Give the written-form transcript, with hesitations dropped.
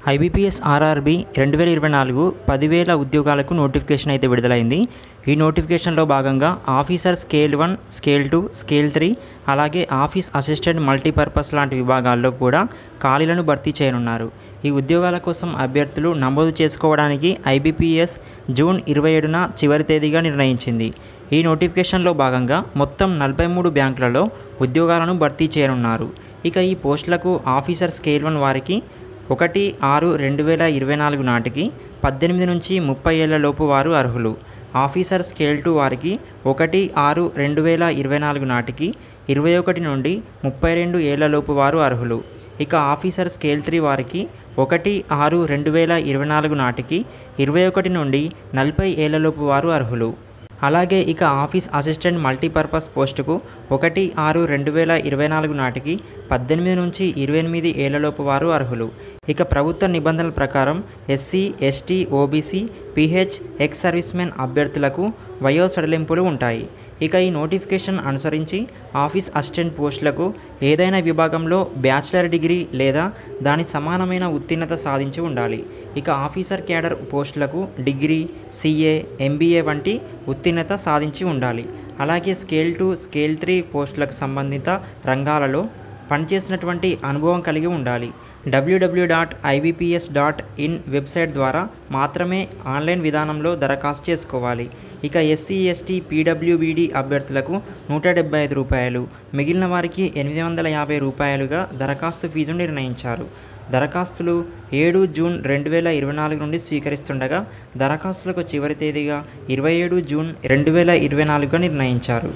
IBPS RRB 2024 10,000 ఉద్యోగాలకు notification అయితే విడుదలైంది. ఈ నోటిఫికేషన్లో భాగంగా ఆఫీసర్ స్కేల్ 1, స్కేల్ 2, స్కేల్ 3 అలాగే ఆఫీస్ అసిస్టెంట్ మల్టీపర్పస్ లాంటి విభాగాల్లో కూడా ఖాళీలను భర్తీ చేయనున్నారు. ఈ ఉద్యోగాల కోసం అభ్యర్థులు నమోదు చేసుకోవడానికి ఐబీపీఎస్ జూన్ 27న చివరి తేదీగా నిర్ణయించింది. ఈ నోటిఫికేషన్లో భాగంగా మొత్తం 43 బ్యాంకులలో ఉద్యోగాలను భర్తీ చేయనున్నారు. ఇక ఈ పోస్టులకు ఆఫీసర్ స్కేల్ 1 వారికి 1/6/2024 నాటికి 18 నుంచి 30 ఏళ్ల లోపు వారు అర్హులు. ఆఫీసర్ స్కేల్ 2 వారికి 1/6/2024 నాటికి 21 నుండి 32 ఏళ్ల లోపు వారు అర్హులు. ఇక ఆఫీసర్ స్కేల్ 3 వారికి 1/6/2024 నాటికి 21 నుండి 40 ఏళ్లలోపు వారు అర్హులు. అలాగే ఇక ఆఫీస్ అసిస్టెంట్ మల్టీపర్పస్ పోస్టుకు 1/6/2024 నాటికి 18 నుంచి 28 ఏళ్లలోపు వారు అర్హులు. ఇక ప్రభుత్వ నిబంధనల ప్రకారం SC, ST, OBC, pH, ex servicemen అభ్యర్థులకు వయో సడలింపులు ఉంటాయి. ఇక ఈ నోటిఫికేషన్ అనుసరించి ఆఫీస్ అసిస్టెంట్ పోస్టులకు ఏదైనా విభాగంలో బ్యాచిలర్ డిగ్రీ లేదా దాని సమానమైన ఉత్తీర్ణత సాధించి ఉండాలి. ఇక ఆఫీసర్ క్యాడర్ పోస్టులకు డిగ్రీ, సిఏ, ఎంబీఏ వంటి ఉత్తీర్ణత సాధించి ఉండాలి. అలాగే స్కేల్ 2, స్కేల్ 3 పోస్టులకు సంబంధిత రంగాలలో పనిచేసినటువంటి అనుభవం కలిగి ఉండాలి. www.ibps.in వెబ్సైట్ ద్వారా మాత్రమే ఆన్లైన్ విధానంలో దరఖాస్తు చేసుకోవాలి. ఇక ఎస్సీ, ఎస్టీ, పీడబ్ల్యూబీడీ అభ్యర్థులకు ₹175, మిగిలిన వారికి ₹850గా దరఖాస్తు ఫీజును నిర్ణయించారు. దరఖాస్తులు 7 జూన్ 2024 నుండి స్వీకరిస్తుండగా దరఖాస్తులకు చివరి తేదీగా 27 జూన్ 2024గా నిర్ణయించారు.